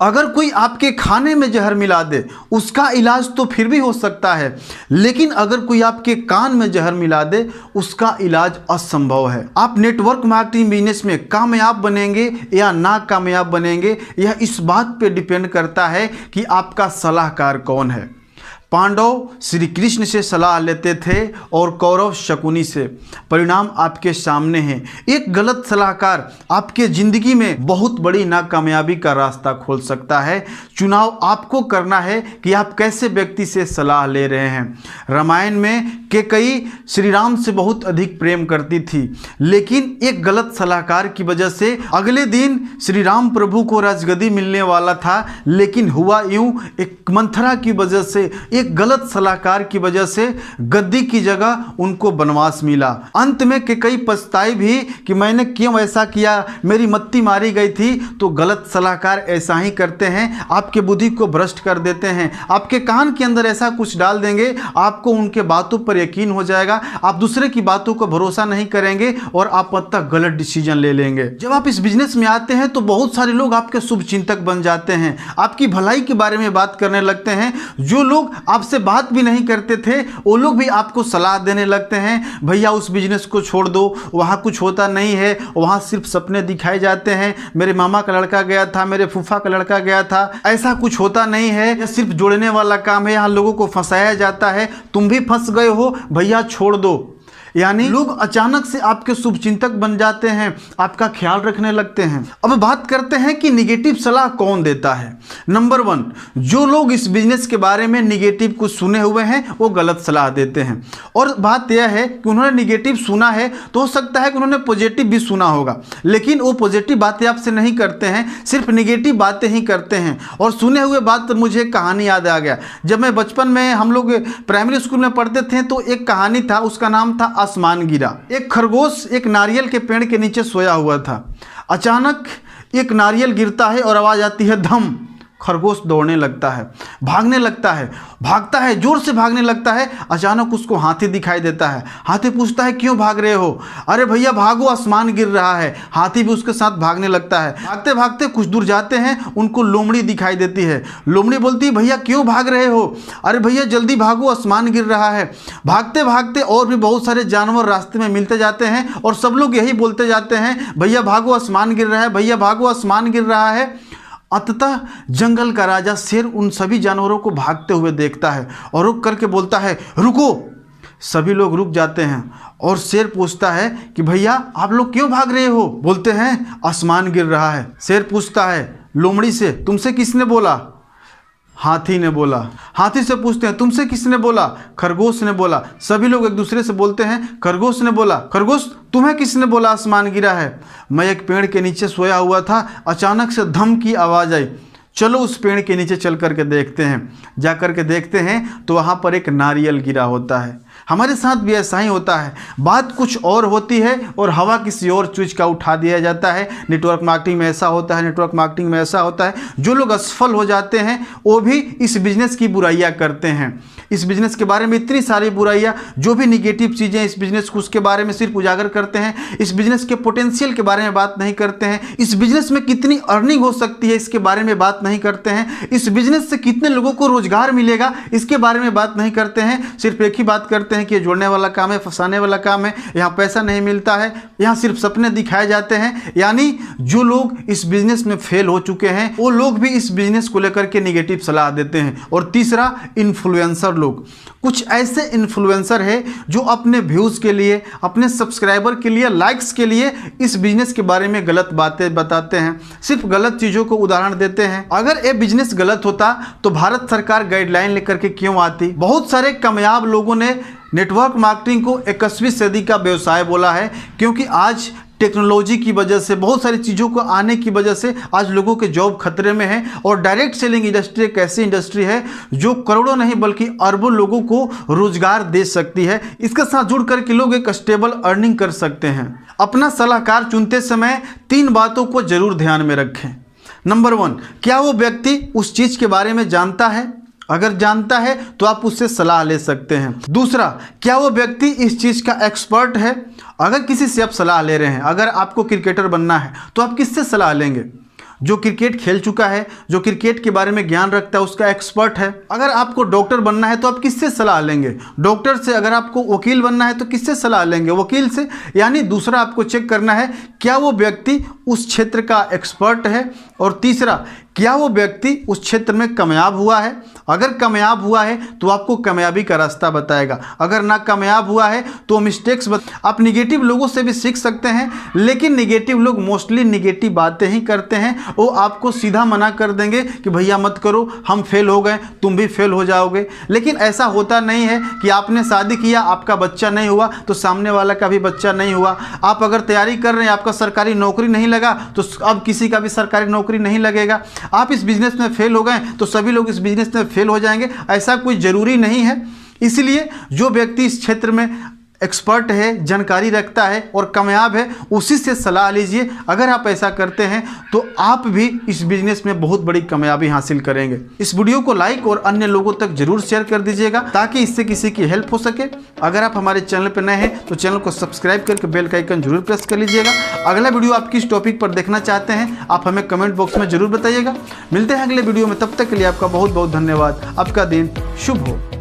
अगर कोई आपके खाने में जहर मिला दे उसका इलाज तो फिर भी हो सकता है, लेकिन अगर कोई आपके कान में जहर मिला दे उसका इलाज असंभव है। आप नेटवर्क मार्केटिंग बिजनेस में कामयाब बनेंगे या ना कामयाब बनेंगे, यह इस बात पे डिपेंड करता है कि आपका सलाहकार कौन है। पांडव श्री कृष्ण से सलाह लेते थे और कौरव शकुनी से। परिणाम आपके सामने हैं। एक गलत सलाहकार आपके ज़िंदगी में बहुत बड़ी नाकामयाबी का रास्ता खोल सकता है। चुनाव आपको करना है कि आप कैसे व्यक्ति से सलाह ले रहे हैं। रामायण में कैकेयी श्री राम से बहुत अधिक प्रेम करती थी, लेकिन एक गलत सलाहकार की वजह से अगले दिन श्री राम प्रभु को राजगद्दी मिलने वाला था, लेकिन हुआ यूं, एक मंथरा की वजह से, एक गलत सलाहकार की वजह से गद्दी की जगह उनको वनवास मिला। अंत में कैकेयी पछताई भी कि मैंने क्यों ऐसा किया, मेरी मत्ती मारी गई थी। तो गलत सलाहकार ऐसा ही करते हैं, आपके बुद्धि को भ्रष्ट कर देते हैं, आपके कान के अंदर ऐसा कुछ डाल देंगे, आपको उनके बातों पर यकीन हो जाएगा, आप दूसरे की बातों को भरोसा नहीं करेंगे और आप अंततः गलत डिसीजन ले लेंगे। जब आप इस बिजनेस में आते हैं तो बहुत सारे लोग आपके शुभ चिंतक बन जाते हैं, आपकी भलाई के बारे में बात करने लगते हैं। जो लोग आपसे बात भी नहीं करते थे वो लोग भी आपको सलाह देने लगते हैं, भैया उस बिजनेस को छोड़ दो, वहाँ कुछ होता नहीं है, वहाँ सिर्फ सपने दिखाए जाते हैं, मेरे मामा का लड़का गया था, मेरे फूफा का लड़का गया था, ऐसा कुछ होता नहीं है, यह सिर्फ जोड़ने वाला काम है, यहाँ लोगों को फंसाया जाता है, तुम भी फंस गए हो, भैया छोड़ दो। यानी लोग अचानक से आपके शुभ चिंतक बन जाते हैं, आपका ख्याल रखने लगते हैं। अब बात करते हैं कि निगेटिव सलाह कौन देता है। नंबर 1, जो लोग इस बिजनेस के बारे में निगेटिव कुछ सुने हुए हैं वो गलत सलाह देते हैं। और बात यह है कि उन्होंने निगेटिव सुना है तो हो सकता है कि उन्होंने पॉजिटिव भी सुना होगा, लेकिन वो पॉजिटिव बातें आपसे नहीं करते हैं, सिर्फ निगेटिव बातें ही करते हैं। और सुने हुए बात तो मुझे एक कहानी याद आ गया। जब मैं बचपन में, हम लोग प्राइमरी स्कूल में पढ़ते थे तो एक कहानी था, उसका नाम था आसमान गिरा। एक खरगोश एक नारियल के पेड़ के नीचे सोया हुआ था। अचानक एक नारियल गिरता है और आवाज आती है धम। खरगोश दौड़ने लगता है, भागने लगता है, भागता है, जोर से भागने लगता है। अचानक उसको हाथी दिखाई देता है। हाथी पूछता है क्यों भाग रहे हो? अरे भैया भागो, आसमान गिर रहा है। हाथी भी उसके साथ भागने लगता है। भागते भागते कुछ दूर जाते हैं, उनको लोमड़ी दिखाई देती है। लोमड़ी बोलती है भैया क्यों भाग रहे हो? अरे भैया जल्दी भागो, आसमान गिर रहा है। भागते भागते और भी बहुत सारे जानवर रास्ते में मिलते जाते हैं और सब लोग यही बोलते जाते हैं भैया भागो, आसमान गिर रहा है, भैया भागो, आसमान गिर रहा है। अंततः जंगल का राजा शेर उन सभी जानवरों को भागते हुए देखता है और रुक करके बोलता है रुको। सभी लोग रुक जाते हैं और शेर पूछता है कि भैया आप लोग क्यों भाग रहे हो? बोलते हैं आसमान गिर रहा है। शेर पूछता है लोमड़ी से तुमसे किसने बोला? हाथी ने बोला। हाथी से पूछते हैं तुमसे किसने बोला? खरगोश ने बोला। सभी लोग एक दूसरे से बोलते हैं खरगोश ने बोला। खरगोश तुम्हें किसने बोला आसमान गिरा है? मैं एक पेड़ के नीचे सोया हुआ था, अचानक से धम की आवाज़ आई। चलो उस पेड़ के नीचे चल करके देखते हैं। जा करके देखते हैं तो वहाँ पर एक नारियल गिरा होता है। हमारे साथ भी ऐसा ही होता है, बात कुछ और होती है और हवा किसी और चीज़ का उठा दिया जाता है। नेटवर्क मार्केटिंग में ऐसा होता है, नेटवर्क मार्केटिंग में ऐसा होता है। जो लोग असफल हो जाते हैं वो भी इस बिज़नेस की बुराइयां करते हैं। इस बिज़नेस के बारे में इतनी सारी बुराइयां, जो भी निगेटिव चीज़ें इस बिज़नेस को, उसके बारे में सिर्फ उजागर करते हैं। इस बिज़नेस के पोटेंशियल के बारे में बात नहीं करते हैं। इस बिज़नेस में कितनी अर्निंग हो सकती है इसके बारे में बात नहीं करते हैं। इस बिज़नेस से कितने लोगों को रोजगार मिलेगा इसके बारे में बात नहीं करते हैं। सिर्फ एक ही बात करते हैं कि ये जोड़ने वाला काम है, फंसाने वाला काम है, यहाँ पैसा नहीं मिलता है, यहाँ सिर्फ सपने दिखाए जाते हैं। यानी जो लोग इस बिजनेस में फेल हो चुके हैं वो लोग भी इस बिजनेस को लेकर के निगेटिव सलाह देते हैं। और तीसरा, इन्फ्लुएंसर लोग। कुछ ऐसे इन्फ्लुएंसर है जो अपने व्यूज के लिए, अपने सब्सक्राइबर के लिए, लाइक्स के लिए इस बिजनेस के बारे में गलत बातें बताते हैं, सिर्फ गलत चीज़ों को उदाहरण देते हैं। अगर ये बिजनेस गलत होता तो भारत सरकार गाइडलाइन लेकर के क्यों आती? बहुत सारे कामयाब लोगों ने नेटवर्क मार्केटिंग को 21वीं सदी का व्यवसाय बोला है, क्योंकि आज टेक्नोलॉजी की वजह से, बहुत सारी चीज़ों को आने की वजह से आज लोगों के जॉब खतरे में है। और डायरेक्ट सेलिंग इंडस्ट्री एक ऐसी इंडस्ट्री है जो करोड़ों नहीं बल्कि अरबों लोगों को रोजगार दे सकती है। इसके साथ जुड़ करके लोग एक स्टेबल अर्निंग कर सकते हैं। अपना सलाहकार चुनते समय 3 बातों को जरूर ध्यान में रखें। नंबर 1, क्या वो व्यक्ति उस चीज़ के बारे में जानता है? अगर जानता है तो आप उससे सलाह ले सकते हैं। दूसरा, क्या वो व्यक्ति इस चीज़ का एक्सपर्ट है? अगर किसी से आप सलाह ले रहे हैं, अगर आपको क्रिकेटर बनना है तो आप किससे सलाह लेंगे? जो क्रिकेट खेल चुका है, जो क्रिकेट के बारे में ज्ञान रखता है, उसका एक्सपर्ट है। अगर आपको डॉक्टर बनना है तो आप किससे सलाह लेंगे? डॉक्टर से। अगर आपको वकील बनना है तो किससे सलाह लेंगे? वकील से। यानी दूसरा आपको चेक करना है क्या वो व्यक्ति उस क्षेत्र का एक्सपर्ट है, और तीसरा क्या वो व्यक्ति उस क्षेत्र में कामयाब हुआ है। अगर कामयाब हुआ है तो आपको कामयाबी का रास्ता बताएगा, अगर ना कामयाब हुआ है तो मिस्टेक्स आप निगेटिव लोगों से भी सीख सकते हैं, लेकिन निगेटिव लोग मोस्टली निगेटिव बातें ही करते हैं। वो आपको सीधा मना कर देंगे कि भैया मत करो, हम फेल हो गए, तुम भी फेल हो जाओगे। लेकिन ऐसा होता नहीं है कि आपने शादी किया, आपका बच्चा नहीं हुआ तो सामने वाला का भी बच्चा नहीं हुआ। आप अगर तैयारी कर रहे हैं, आपका सरकारी नौकरी नहीं लगा तो अब किसी का भी सरकारी नौकरी नहीं लगेगा। आप इस बिजनेस में फेल हो गए तो सभी लोग इस बिजनेस में फेल हो जाएंगे, ऐसा कोई ज़रूरी नहीं है। इसलिए जो व्यक्ति इस क्षेत्र में एक्सपर्ट है, जानकारी रखता है और कामयाब है, उसी से सलाह लीजिए। अगर आप ऐसा करते हैं तो आप भी इस बिजनेस में बहुत बड़ी कामयाबी हासिल करेंगे। इस वीडियो को लाइक और अन्य लोगों तक जरूर शेयर कर दीजिएगा ताकि इससे किसी की हेल्प हो सके। अगर आप हमारे चैनल पर नए हैं तो चैनल को सब्सक्राइब करके बेल का आइकन जरूर प्रेस कर लीजिएगा। अगला वीडियो आप किस टॉपिक पर देखना चाहते हैं आप हमें कमेंट बॉक्स में जरूर बताइएगा। मिलते हैं अगले वीडियो में, तब तक के लिए आपका बहुत बहुत धन्यवाद। आपका दिन शुभ हो।